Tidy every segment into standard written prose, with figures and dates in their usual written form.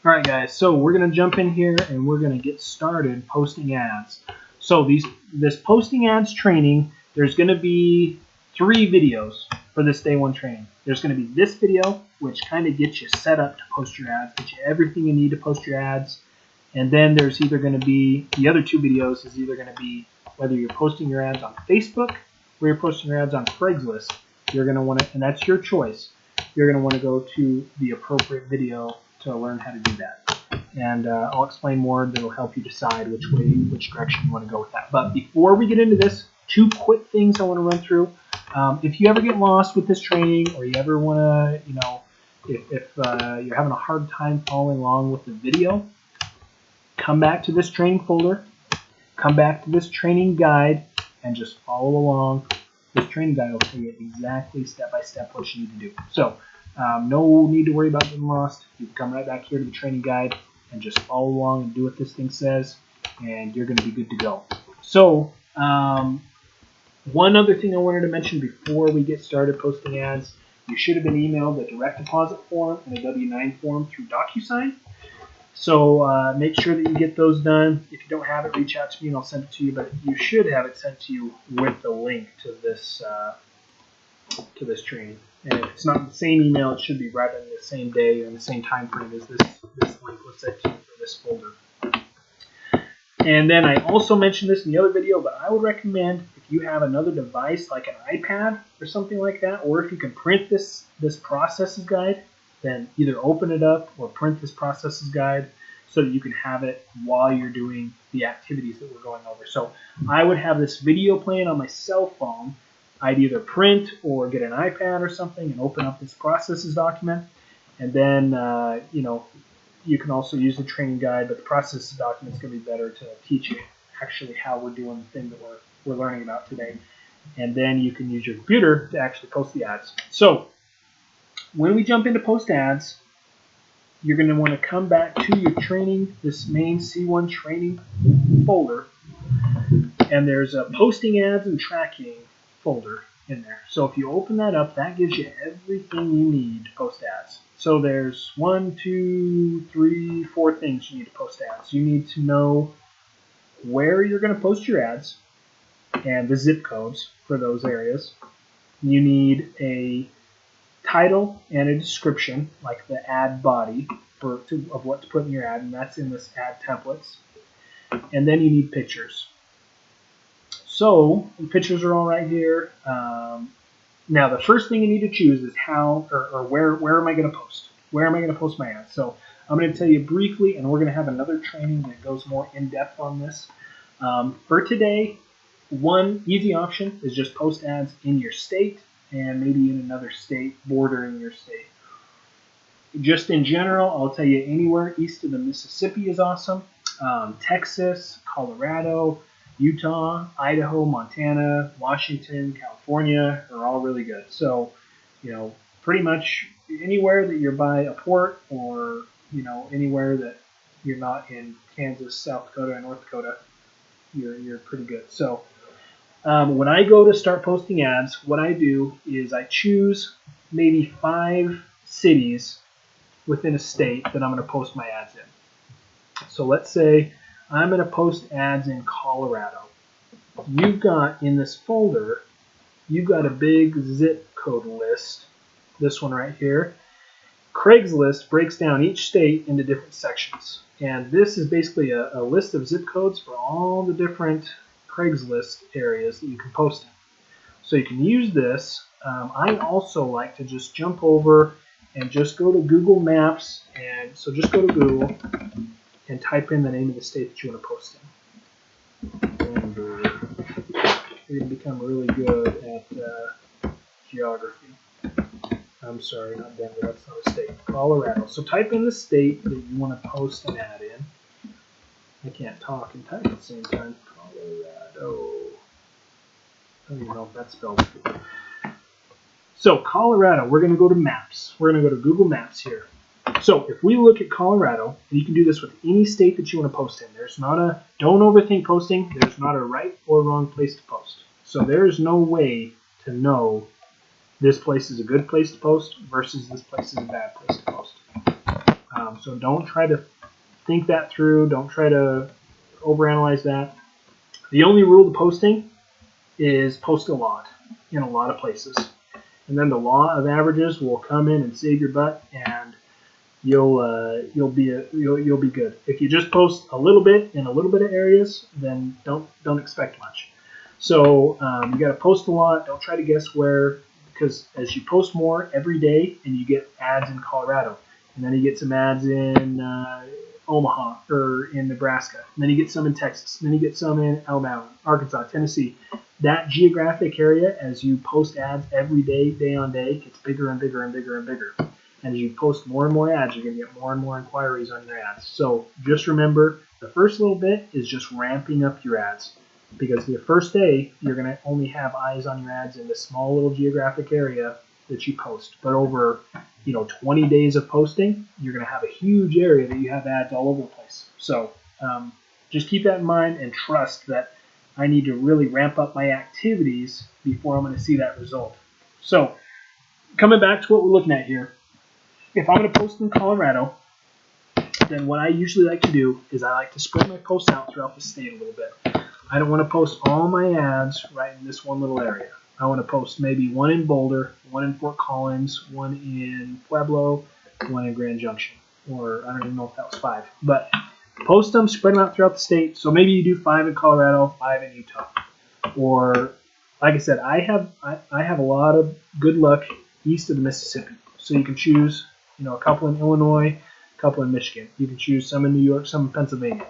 Alright guys, so we're going to jump in here and we're going to get started posting ads. So this posting ads training, there's going to be 3 videos for this day 1 training. There's going to be this video, which kind of gets you set up to post your ads, gets you everything you need to post your ads. And then there's either going to be, the other 2 videos is either going to be whether you're posting your ads on Facebook or you're posting your ads on Craigslist. You're going to want to, and that's your choice, you're going to want to go to the appropriate video to learn how to do that. And I'll explain more that'll help you decide which direction you want to go with that. But before we get into this, 2 quick things I want to run through. If you ever get lost with this training, or you ever want to, if you're having a hard time following along with the video, come back to this training folder, come back to this training guide, and just follow along. This training guide will tell you exactly step by step what you need to do. So no need to worry about getting lost. You can come right back here to the training guide and just follow along and do what this thing says, and you're going to be good to go. So one other thing I wanted to mention before we get started posting ads, you should have been emailed a direct deposit form and a W-9 form through DocuSign. So make sure that you get those done. If you don't have it, reach out to me and I'll send it to you, but you should have it sent to you with the link to this training. And if it's not the same email, it should be right on the same day or in the same time frame as this link was sent to you for this folder. And then I also mentioned this in the other video, but I would recommend if you have another device like an iPad or something like that, or if you can print this processes guide, then either open it up or print this processes guide so that you can have it while you're doing the activities that we're going over. So I would have this video playing on my cell phone. I'd either print or get an iPad or something and open up this processes document. And then, you can also use the training guide, but the processes document is going to be better to teach you actually how we're doing the thing that we're learning about today. And then you can use your computer to actually post the ads. So when we jump into post ads, you're going to want to come back to your training, this main C1 training folder, and there's a posting ads and tracking folder in there. So if you open that up, that gives you everything you need to post ads. So there's 1, 2, 3, 4 things you need to post ads. You need to know where you're going to post your ads and the zip codes for those areas. You need a title and a description, like the ad body of what to put in your ad, and that's in this ad templates. And then you need pictures. So the pictures are all right here. Now the first thing you need to choose is how or where am I going to post? Where am I going to post my ads? So I'm going to tell you briefly, and we're going to have another training that goes more in depth on this. For today, one easy option is just post ads in your state and maybe in another state bordering your state. Just in general, I'll tell you anywhere east of the Mississippi is awesome. Texas, Colorado, Utah, Idaho, Montana, Washington, California are all really good. So, pretty much anywhere that you're by a port or, anywhere that you're not in Kansas, South Dakota, and North Dakota, you're pretty good. So when I go to start posting ads, what I do is I choose maybe 5 cities within a state that I'm going to post my ads in. So let's say I'm going to post ads in Colorado. You've got in this folder, you've got a big zip code list, this one right here. Craigslist breaks down each state into different sections. And this is basically a list of zip codes for all the different Craigslist areas that you can post in. So you can use this. I also like to just jump over and just go to Google Maps. And so just go to Google and type in the name of the state that you want to post in. Denver. You're going to become really good at geography. I'm sorry, not Denver, that's not a state. Colorado. So type in the state that you want to post an ad in. I can't talk and type at the same time. Colorado. I don't even know if that's spelled. So Colorado, we're going to go to Maps. We're going to go to Google Maps here. So if we look at Colorado, and you can do this with any state that you want to post in. There's not a, don't overthink posting. There's not a right or wrong place to post. So there's no way to know this place is a good place to post versus this place is a bad place to post. So don't try to think that through. Don't try to overanalyze that. The only rule to posting is post a lot in a lot of places. And then the law of averages will come in and save your butt, and you'll be good. If you just post a little bit in a little bit of areas, then don't expect much. So you got to post a lot. Don't try to guess where, because as you post more every day, and you get ads in Colorado, and then you get some ads in Omaha or in Nebraska, and then you get some in Texas, and then you get some in Alabama, Arkansas, Tennessee. That geographic area, as you post ads every day, day on day, gets bigger and bigger and bigger and bigger. And as you post more and more ads, you're going to get more and more inquiries on your ads. So just remember, the first little bit is just ramping up your ads. Because the first day, you're going to only have eyes on your ads in this small little geographic area that you post. But over 20 days of posting, you're going to have a huge area that you have ads all over the place. So just keep that in mind and trust that I need to really ramp up my activities before I'm going to see that result. So coming back to what we're looking at here, if I'm going to post in Colorado, then what I usually like to do is I like to spread my posts out throughout the state a little bit. I don't want to post all my ads right in this one little area. I want to post maybe one in Boulder, one in Fort Collins, one in Pueblo, one in Grand Junction. Or I don't even know if that was 5. But post them, spread them out throughout the state. So maybe you do 5 in Colorado, 5 in Utah. Or, like I said, I have a lot of good luck east of the Mississippi. So you can choose, a couple in Illinois, a couple in Michigan. You can choose some in New York, some in Pennsylvania.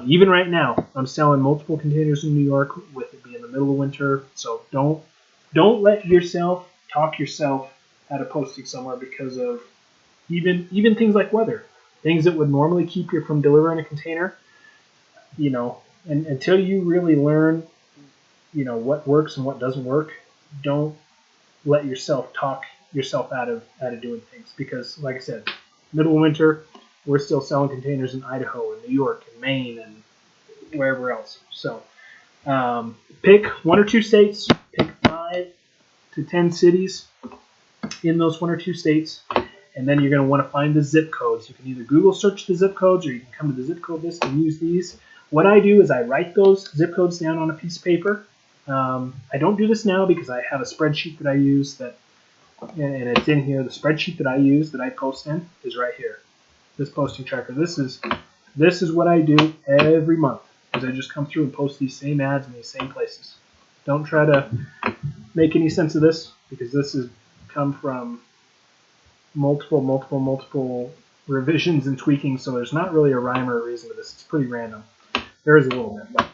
Even right now, I'm selling multiple containers in New York with it being the middle of winter. So don't let yourself talk yourself out of posting somewhere because of even things like weather. Things that would normally keep you from delivering a container, and until you really learn, what works and what doesn't work, don't let yourself talk yourself out of doing things. Because, like I said, middle of winter, we're still selling containers in Idaho and New York and Maine and wherever else. So pick 1 or 2 states, pick 5 to 10 cities in those 1 or 2 states, and then you're going to want to find the zip codes. You can either Google search the zip codes, or you can come to the zip code list and use these. What I do is I write those zip codes down on a piece of paper. I don't do this now because I have a spreadsheet that I use and it's in here. The spreadsheet that I use that I post in is right here. This posting tracker. This is what I do every month. Is I just come through and post these same ads in these same places. Don't try to make any sense of this, because this has come from multiple revisions and tweaking. So there's not really a rhyme or a reason to this. It's pretty random. There is a little bit, but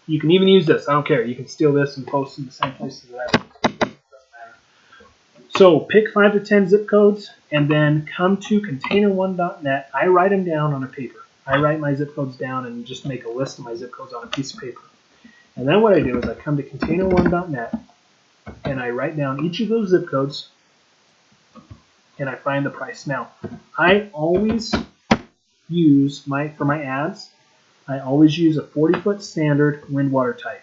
you can even use this. I don't care. You can steal this and post in the same places that I do. So pick 5 to 10 zip codes, and then come to container1.net. I write them down on a paper. I write my zip codes down and just make a list of my zip codes on a piece of paper. And then what I do is I come to container1.net, and I write down each of those zip codes, and I find the price. Now, I always use for my ads, I always use a 40-foot standard wind watertight.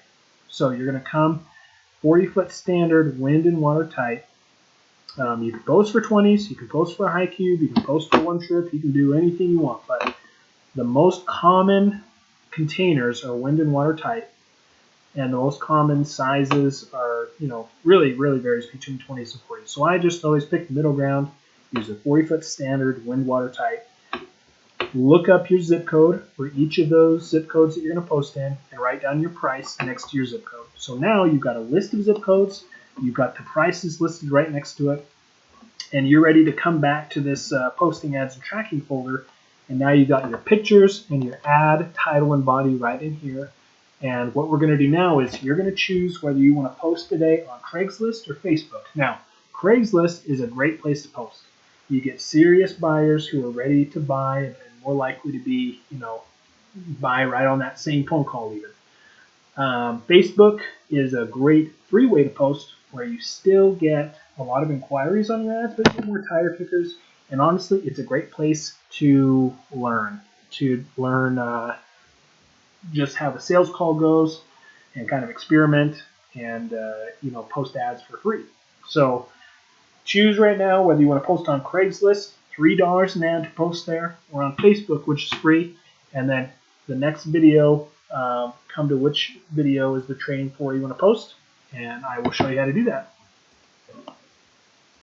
So you're going to come 40-foot standard wind and watertight. You can post for 20s, you can post for a high cube, you can post for 1 trip, you can do anything you want. But the most common containers are wind and watertight, and the most common sizes are, really varies between 20s and 40s. So I just always pick the middle ground, use a 40-foot standard wind watertight. Look up your zip code for each of those zip codes that you're going to post in, and write down your price next to your zip code. So now you've got a list of zip codes. You've got the prices listed right next to it, and you're ready to come back to this posting ads and tracking folder, and now you've got your pictures and your ad, title, and body right in here. And what we're going to do now is you're going to choose whether you want to post today on Craigslist or Facebook. Now, Craigslist is a great place to post. You get serious buyers who are ready to buy and more likely to be, buy right on that same phone call even. Facebook is a great free way to post where you still get a lot of inquiries on your ads, but you get more tire kickers. And honestly, it's a great place to learn just how the sales call goes and kind of experiment and, post ads for free. So choose right now whether you want to post on Craigslist $3 an ad to post there, or on Facebook, which is free, and then the next video, come to which video is the training for you want to post, and I will show you how to do that.